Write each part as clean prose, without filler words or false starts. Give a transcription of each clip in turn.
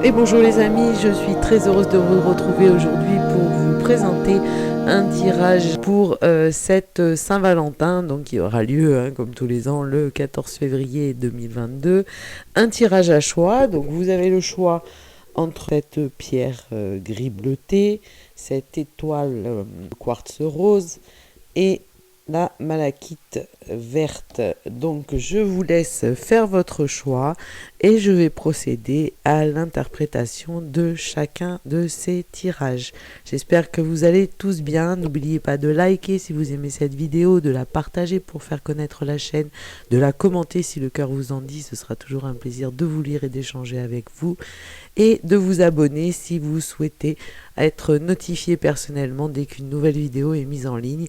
Et bonjour les amis, je suis très heureuse de vous retrouver aujourd'hui pour vous présenter un tirage pour cette Saint-Valentin, donc qui aura lieu comme tous les ans le 14 février 2022. Un tirage à choix, donc vous avez le choix entre cette pierre gris bleuté, cette étoile quartz rose et la malachite verte. Donc je vous laisse faire votre choix et je vais procéder à l'interprétation de chacun de ces tirages. J'espère que vous allez tous bien. N'oubliez pas de liker si vous aimez cette vidéo, de la partager pour faire connaître la chaîne, de la commenter si le cœur vous en dit. Ce sera toujours un plaisir de vous lire et d'échanger avec vous, et de vous abonner si vous souhaitez être notifié personnellement dès qu'une nouvelle vidéo est mise en ligne.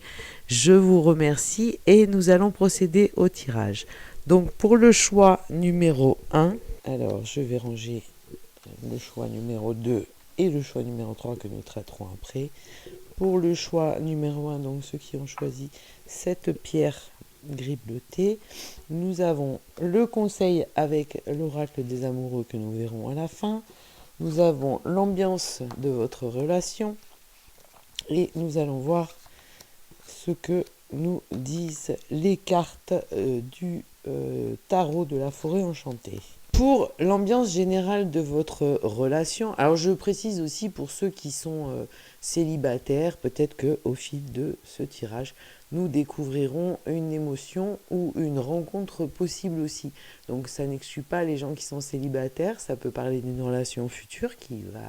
Je vous remercie et nous allons procéder au tirage. Donc pour le choix numéro 1, alors je vais ranger le choix numéro 2 et le choix numéro 3 que nous traiterons après. Pour le choix numéro 1, donc ceux qui ont choisi cette pierre gris bleuté, nous avons le conseil avec l'oracle des amoureux que nous verrons à la fin. Nous avons l'ambiance de votre relation et nous allons voir ce que nous disent les cartes du tarot de la forêt enchantée. Pour l'ambiance générale de votre relation, alors je précise aussi pour ceux qui sont célibataires, peut-être qu'au fil de ce tirage, nous découvrirons une émotion ou une rencontre possible aussi. Donc ça n'exclut pas les gens qui sont célibataires, ça peut parler d'une relation future qui va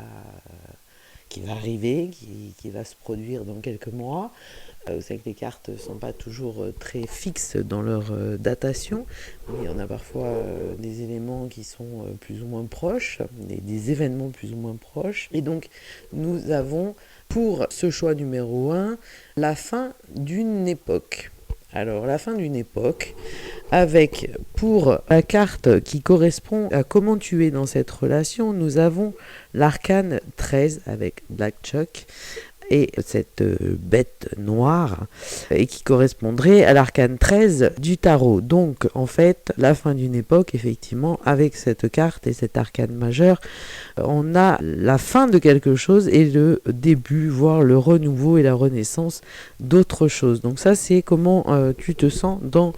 arriver, qui va se produire dans quelques mois. Vous savez que les cartes ne sont pas toujours très fixes dans leur datation. Il y en a parfois des éléments qui sont plus ou moins proches, des événements plus ou moins proches. Et donc, nous avons pour ce choix numéro 1, la fin d'une époque. Alors, la fin d'une époque, avec pour la carte qui correspond à comment tu es dans cette relation, nous avons l'arcane 13 avec Black Chuck et cette bête noire et qui correspondrait à l'arcane 13 du tarot. Donc en fait la fin d'une époque, effectivement, avec cette carte et cet arcane majeur, on a la fin de quelque chose et le début, voire le renouveau et la renaissance d'autre chose. Donc ça, c'est comment tu te sens dans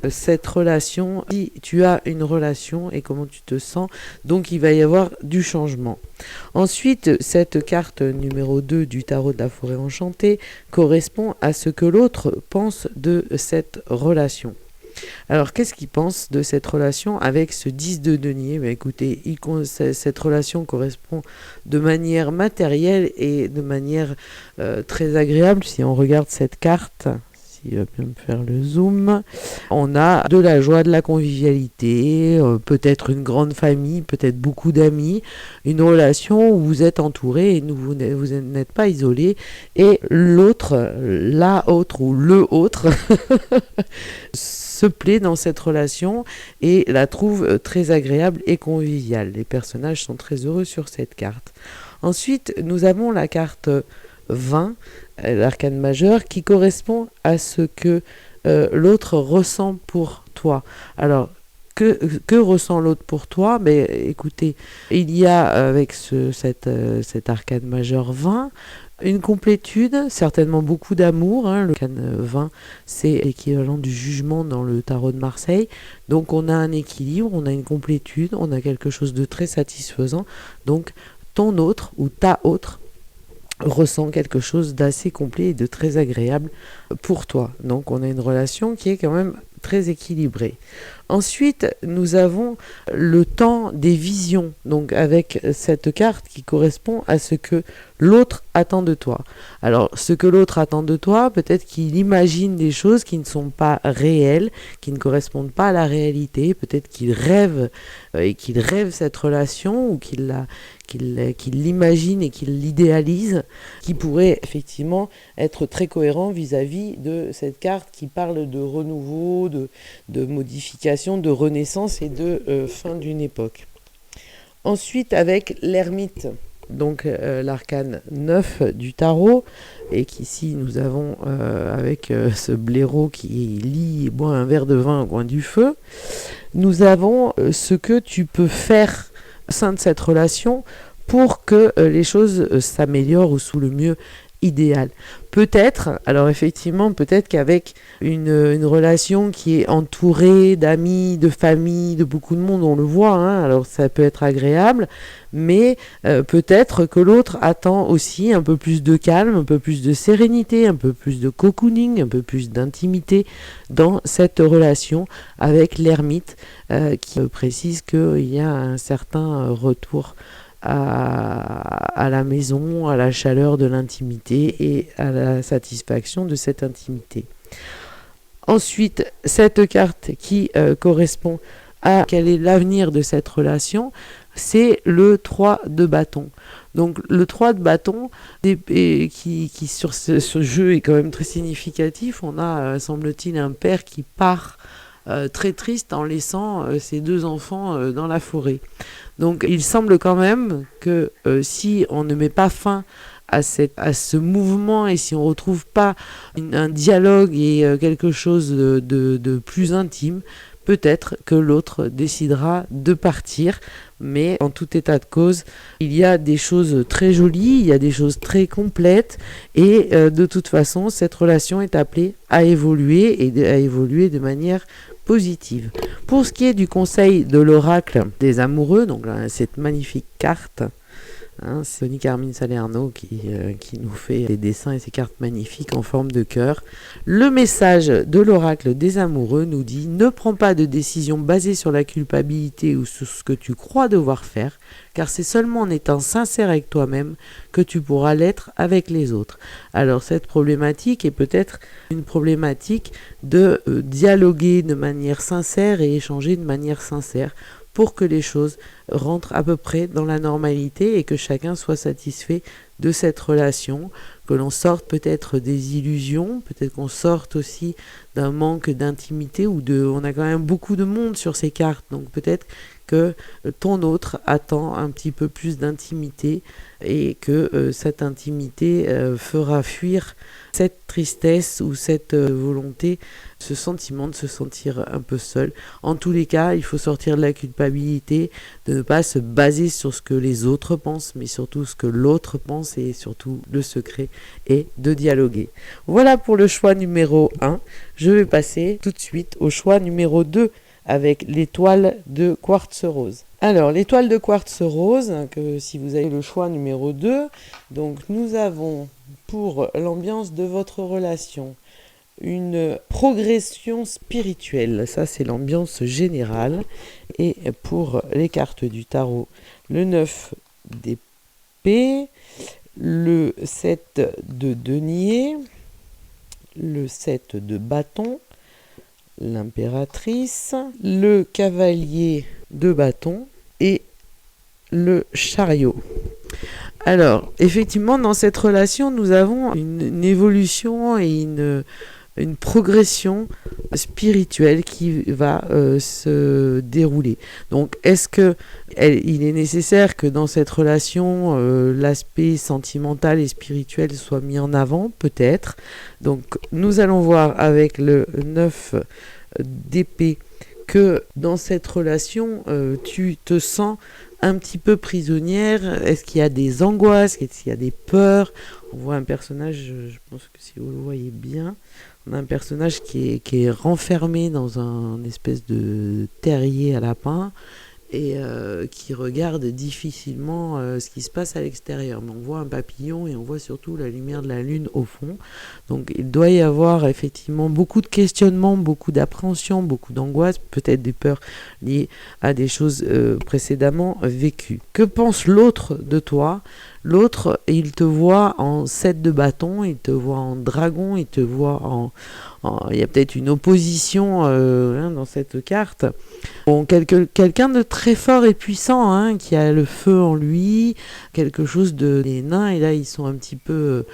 cette relation, si tu as une relation et comment tu te sens. Donc il va y avoir du changement. Ensuite, cette carte numéro 2 du tarot de la forêt enchantée correspond à ce que l'autre pense de cette relation. Alors, qu'est-ce qu'il pense de cette relation avec ce 10 de denier? Écoutez, cette relation correspond de manière matérielle et de manière très agréable. Si on regarde cette carte, il va bien me faire le zoom, on a de la joie, de la convivialité, peut-être une grande famille, peut-être beaucoup d'amis, une relation où vous êtes entouré et vous n'êtes pas isolé, et l'autre, la autre ou le autre se plaît dans cette relation et la trouve très agréable et conviviale. Les personnages sont très heureux sur cette carte. Ensuite, nous avons la carte 20, l'arcane majeur, qui correspond à ce que l'autre ressent pour toi. Alors, que ressent l'autre pour toi? Écoutez, il y a avec cet arcane majeur 20, une complétude, certainement beaucoup d'amour. Le arcane 20, c'est l'équivalent du jugement dans le tarot de Marseille. Donc on a un équilibre, on a une complétude, on a quelque chose de très satisfaisant. Donc ton autre ou ta autre ressent quelque chose d'assez complet et de très agréable pour toi. Donc on a une relation qui est quand même très équilibrée. Ensuite, nous avons le temps des visions, donc avec cette carte qui correspond à ce que l'autre attend de toi. Alors, ce que l'autre attend de toi, peut-être qu'il imagine des choses qui ne sont pas réelles, qui ne correspondent pas à la réalité, peut-être qu'il rêve et qu'il rêve cette relation ou qu'il l'imagine et qu'il l'idéalise, qui pourrait effectivement être très cohérent vis-à-vis de cette carte qui parle de renouveau, de modification, de renaissance et de fin d'une époque. Ensuite, avec l'ermite, donc l'arcane 9 du tarot, et qu'ici nous avons avec ce blaireau qui lit et boit un verre de vin au coin du feu, nous avons ce que tu peux faire au sein de cette relation pour que les choses s'améliorent ou sous le mieux idéal. Peut-être, alors effectivement, peut-être qu'avec une relation qui est entourée d'amis, de famille, de beaucoup de monde, on le voit, hein, alors ça peut être agréable, mais peut-être que l'autre attend aussi un peu plus de calme, un peu plus de sérénité, un peu plus de cocooning, un peu plus d'intimité dans cette relation avec l'ermite qui précise qu'il y a un certain retour à la maison, à la chaleur de l'intimité et à la satisfaction de cette intimité. Ensuite, cette carte qui correspond à quel est l'avenir de cette relation, c'est le 3 de bâton. Donc le 3 de bâton, qui sur ce jeu est quand même très significatif. On a, semble-t-il, un père qui part très triste en laissant ses 2 enfants dans la forêt. Donc il semble quand même que si on ne met pas fin à ce mouvement et si on ne retrouve pas un dialogue et quelque chose de plus intime, peut-être que l'autre décidera de partir. Mais en tout état de cause, il y a des choses très jolies, il y a des choses très complètes et de toute façon, cette relation est appelée à évoluer et à évoluer de manière positive. Pour ce qui est du conseil de l'oracle des amoureux, donc là, cette magnifique carte, hein, c'est Tony Carmine Salerno qui nous fait des dessins et ces cartes magnifiques en forme de cœur. Le message de l'oracle des amoureux nous dit: ne prends pas de décision basée sur la culpabilité ou sur ce que tu crois devoir faire, car c'est seulement en étant sincère avec toi-même que tu pourras l'être avec les autres. Alors cette problématique est peut-être une problématique de dialoguer de manière sincère et échanger de manière sincère pour que les choses rentrent à peu près dans la normalité et que chacun soit satisfait de cette relation, que l'on sorte peut-être des illusions, peut-être qu'on sorte aussi d'un manque d'intimité ou on a quand même beaucoup de monde sur ces cartes, donc peut-être que ton autre attend un petit peu plus d'intimité et que cette intimité fera fuir cette tristesse ou cette volonté, ce sentiment de se sentir un peu seul. En tous les cas, il faut sortir de la culpabilité, de ne pas se baser sur ce que les autres pensent, mais surtout ce que l'autre pense et surtout le secret est de dialoguer. Voilà pour le choix numéro 1. Je vais passer tout de suite au choix numéro 2 avec l'étoile de quartz rose. Alors, l'étoile de quartz rose, que si vous avez le choix numéro 2, donc nous avons pour l'ambiance de votre relation une progression spirituelle, ça c'est l'ambiance générale, et pour les cartes du tarot, le 9 d'épée, le 7 de denier, le 7 de bâton, l'impératrice, le cavalier de bâton et le chariot. Alors, effectivement, dans cette relation, nous avons une évolution et une progression spirituelle qui va se dérouler. Donc, est-ce que il est nécessaire que dans cette relation, l'aspect sentimental et spirituel soit mis en avant? Peut-être. Donc, nous allons voir avec le 9 d'épée que dans cette relation, tu te sens un petit peu prisonnière. Est-ce qu'il y a des angoisses? Est-ce qu'il y a des peurs? On voit un personnage, je pense que si vous le voyez bien, on a un personnage qui est renfermé dans un espèce de terrier à lapin et qui regarde difficilement ce qui se passe à l'extérieur. Mais on voit un papillon et on voit surtout la lumière de la lune au fond. Donc il doit y avoir effectivement beaucoup de questionnements, beaucoup d'appréhension, beaucoup d'angoisse, peut-être des peurs liées à des choses précédemment vécues. Que pense l'autre de toi? L'autre, il te voit en 7 de bâton, il te voit en dragon, il te voit il y a peut-être une opposition dans cette carte. Bon, quelqu'un de très fort et puissant, hein, qui a le feu en lui, quelque chose de... Les nains, et là, ils sont un petit peu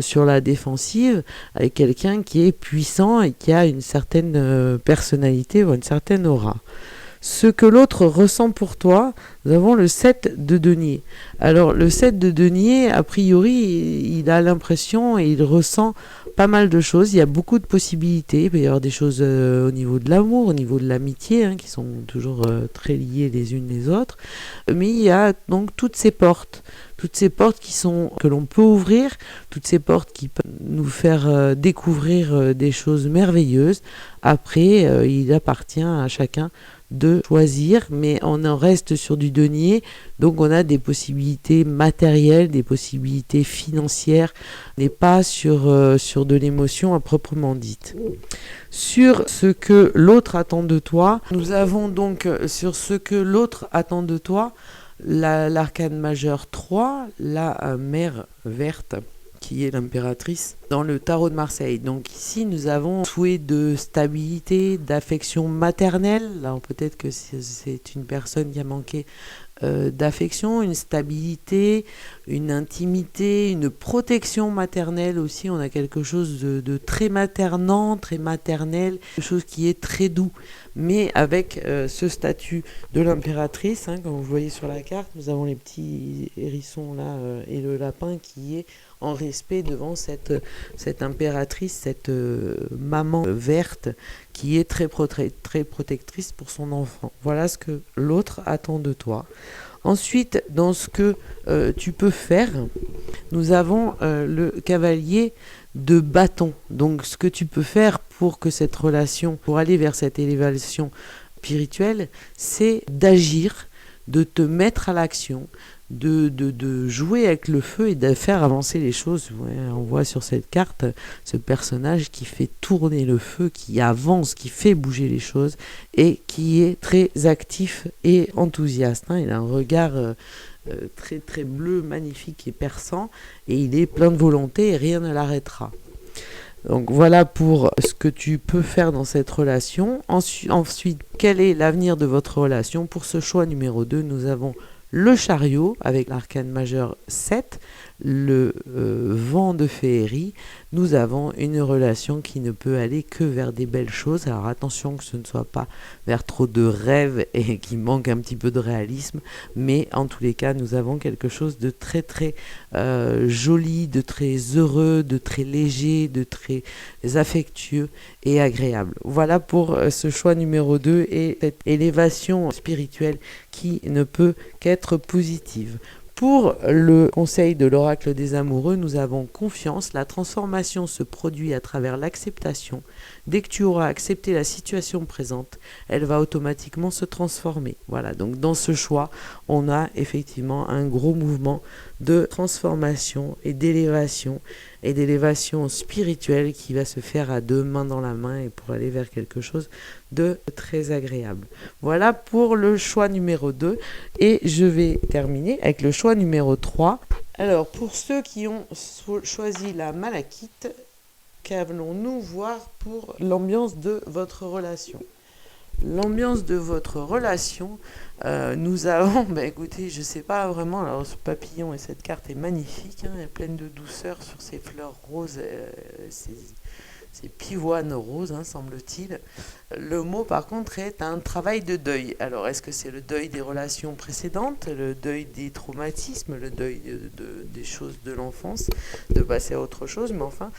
sur la défensive, avec quelqu'un qui est puissant et qui a une certaine personnalité ou une certaine aura. ce que l'autre ressent pour toi, nous avons le 7 de denier. Alors le 7 de denier, a priori, il a l'impression et il ressent pas mal de choses. Il y a beaucoup de possibilités. Il peut y avoir des choses au niveau de l'amour, au niveau de l'amitié, qui sont toujours très liées les unes les autres. Mais il y a donc toutes ces portes que l'on peut ouvrir, toutes ces portes qui peuvent nous faire découvrir des choses merveilleuses. Après, il appartient à chacun de choisir, mais on en reste sur du denier, donc on a des possibilités matérielles, des possibilités financières, on n'est pas sur de l'émotion à proprement dite. Sur ce que l'autre attend de toi, nous avons donc sur ce que l'autre attend de toi, l'arcane majeur 3, la mer verte, qui est l'impératrice dans le tarot de Marseille. Donc ici, nous avons souhait de stabilité, d'affection maternelle. Alors peut-être que c'est une personne qui a manqué d'affection, une stabilité, une intimité, une protection maternelle aussi. On a quelque chose de très maternant, très maternel, quelque chose qui est très doux. Mais avec ce statut de l'impératrice, comme vous voyez sur la carte, nous avons les petits hérissons là et le lapin qui est en respect devant cette impératrice, cette maman verte qui est très protectrice pour son enfant. Voilà ce que l'autre attend de toi. Ensuite, dans ce que tu peux faire, nous avons le cavalier de bâton. Donc ce que tu peux faire pour que cette relation, pour aller vers cette élévation spirituelle, c'est d'agir, de te mettre à l'action, de jouer avec le feu et de faire avancer les choses. Ouais, on voit sur cette carte ce personnage qui fait tourner le feu, qui avance, qui fait bouger les choses et qui est très actif et enthousiaste. Il a un regard très très bleu, magnifique et perçant, et il est plein de volonté et rien ne l'arrêtera. Donc voilà pour ce que tu peux faire dans cette relation. Ensuite, quel est l'avenir de votre relation? Pour ce choix numéro 2, nous avons le chariot avec l'arcane majeur 7, le vent de féerie. Nous avons une relation qui ne peut aller que vers des belles choses. Alors attention que ce ne soit pas vers trop de rêves et qui manque un petit peu de réalisme, mais en tous les cas nous avons quelque chose de très très joli, de très heureux, de très léger, de très affectueux et agréable. Voilà pour ce choix numéro 2 et cette élévation spirituelle qui ne peut qu'être positive. Pour le conseil de l'oracle des amoureux, nous avons confiance. La transformation se produit à travers l'acceptation. Dès que tu auras accepté la situation présente, elle va automatiquement se transformer. Voilà, donc dans ce choix, on a effectivement un gros mouvement de transformation et d'élévation spirituelle qui va se faire à deux mains dans la main et pour aller vers quelque chose de très agréable. Voilà pour le choix numéro 2 et je vais terminer avec le choix numéro 3. Alors pour ceux qui ont choisi la malachite, qu'allons-nous voir pour l'ambiance de votre relation? L'ambiance de votre relation, nous avons, écoutez, je sais pas vraiment, alors ce papillon et cette carte est magnifique, elle est pleine de douceur sur ces fleurs roses, ces pivoines roses, semble-t-il. Le mot par contre est un travail de deuil. Alors est-ce que c'est le deuil des relations précédentes, le deuil des traumatismes, le deuil des choses de l'enfance, de passer à autre chose, mais enfin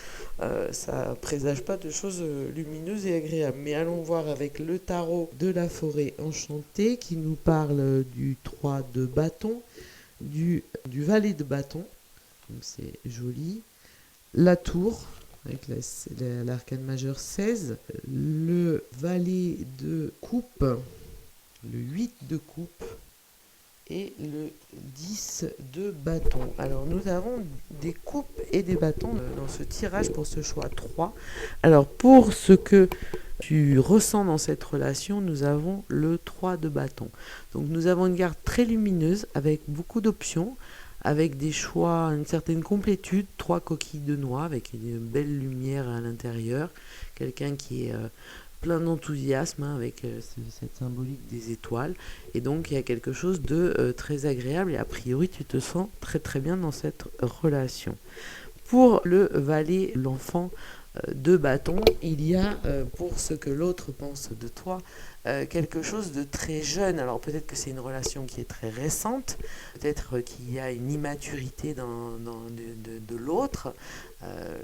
ça présage pas de choses lumineuses et agréables. Mais allons voir avec le tarot de la forêt enchantée qui nous parle du 3 de bâton, du valet de bâton, donc c'est joli, la tour avec l'arcane majeur 16, le valet de coupe, le 8 de coupe et le 10 de bâton. Alors nous avons des coupes et des bâtons dans ce tirage pour ce choix 3. Alors pour ce que tu ressens dans cette relation, nous avons le 3 de bâton. Donc nous avons une carte très lumineuse avec beaucoup d'options, avec des choix, une certaine complétude, 3 coquilles de noix avec une belle lumière à l'intérieur, quelqu'un qui est plein d'enthousiasme avec cette symbolique des étoiles, et donc il y a quelque chose de très agréable et a priori tu te sens très très bien dans cette relation. Pour le valet, l'enfant de bâton, il y a pour ce que l'autre pense de toi quelque chose de très jeune. Alors peut-être que c'est une relation qui est très récente, peut-être qu'il y a une immaturité de l'autre,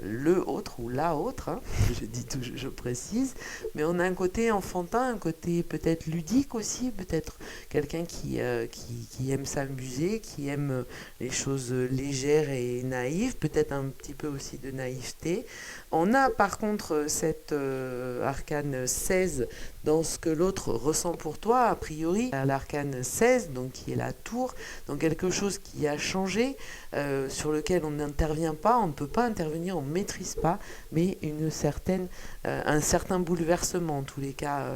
le autre ou la autre, hein, je dis tout, je précise, mais on a un côté enfantin, un côté peut-être ludique aussi, peut-être quelqu'un qui aime s'amuser, qui aime les choses légères et naïves, peut-être un petit peu aussi de naïveté. On a par contre cette arcane 16 dans ce que l'autre ressent pour toi, a priori, à l'arcane 16, donc qui est la tour, dans quelque chose qui a changé, sur lequel on n'intervient pas, on ne peut pas intervenir, on ne maîtrise pas, mais un certain bouleversement, en tous les cas,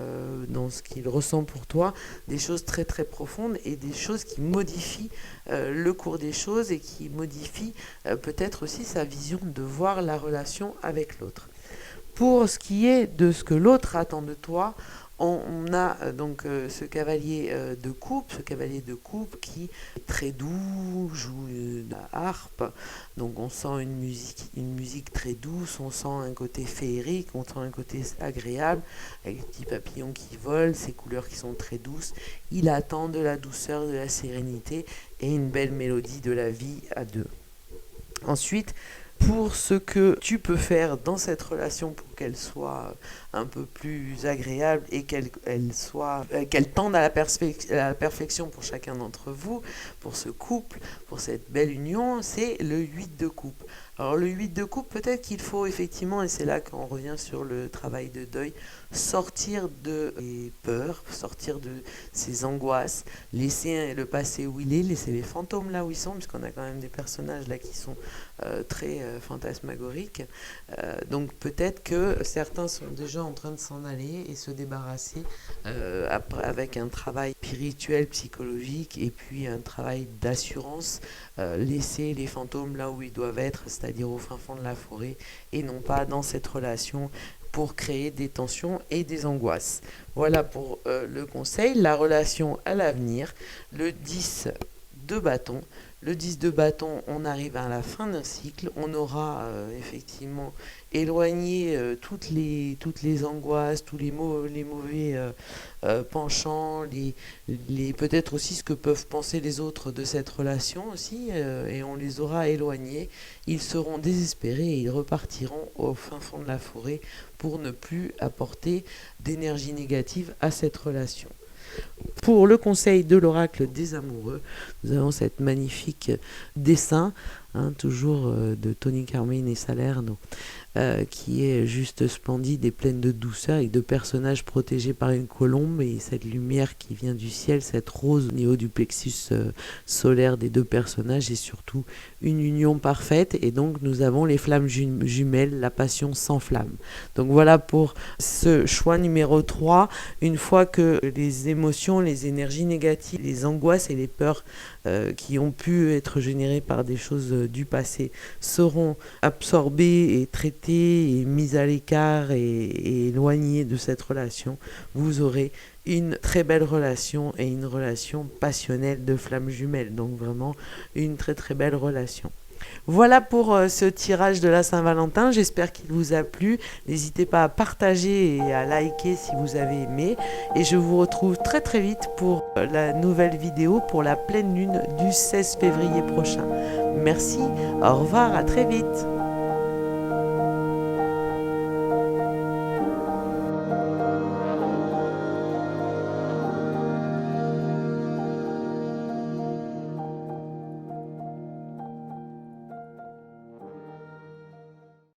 dans ce qu'il ressent pour toi, des choses très très profondes et des choses qui modifient le cours des choses et qui modifient peut-être aussi sa vision de voir la relation avec l'autre. Pour ce qui est de ce que l'autre attend de toi, on a donc ce cavalier de coupe qui est très doux, joue de la harpe, donc on sent une musique très douce, on sent un côté féerique, on sent un côté agréable, avec les petits papillons qui volent, ces couleurs qui sont très douces. Il attend de la douceur, de la sérénité et une belle mélodie de la vie à deux. Ensuite, pour ce que tu peux faire dans cette relation pour qu'elle soit un peu plus agréable et qu'elle tende à la perfection pour chacun d'entre vous, pour ce couple, pour cette belle union, c'est le 8 de coupe. Alors le 8 de coupe, peut-être qu'il faut effectivement, et c'est là qu'on revient sur le travail de deuil, sortir de les peurs, sortir de ces angoisses, laisser le passé où il est, laisser les fantômes là où ils sont, puisqu'on a quand même des personnages là qui sont très fantasmagoriques. Donc peut-être que certains sont déjà en train de s'en aller et se débarrasser avec un travail spirituel, psychologique et puis un travail d'assurance, laisser les fantômes là où ils doivent être, c'est-à-dire au fin fond de la forêt et non pas dans cette relation pour créer des tensions et des angoisses. Voilà pour le conseil. La relation à l'avenir, le 10 de bâton. Le 10 de bâton, on arrive à la fin d'un cycle, on aura effectivement éloigné toutes les angoisses, tous les mauvais penchants, peut-être aussi ce que peuvent penser les autres de cette relation aussi, et on les aura éloignés. Ils seront désespérés et ils repartiront au fin fond de la forêt pour ne plus apporter d'énergie négative à cette relation. Pour le conseil de l'oracle des amoureux, nous avons cette magnifique dessin, toujours de Tony Carmine et Salerno, qui est juste splendide et pleine de douceur, avec deux personnages protégés par une colombe et cette lumière qui vient du ciel, cette rose au niveau du plexus solaire des deux personnages, et surtout une union parfaite. Et donc nous avons les flammes jumelles, la passion sans flamme. Donc voilà pour ce choix numéro 3. Une fois que les émotions, les énergies négatives, les angoisses et les peurs qui ont pu être générées par des choses du passé seront absorbées et traitées et mises à l'écart et éloignées de cette relation, vous aurez une très belle relation et une relation passionnelle de flammes jumelles. Donc vraiment une très très belle relation. Voilà pour ce tirage de la Saint-Valentin, j'espère qu'il vous a plu. N'hésitez pas à partager et à liker si vous avez aimé. Et je vous retrouve très très vite pour la nouvelle vidéo pour la pleine lune du 16 février prochain. Merci, au revoir, à très vite.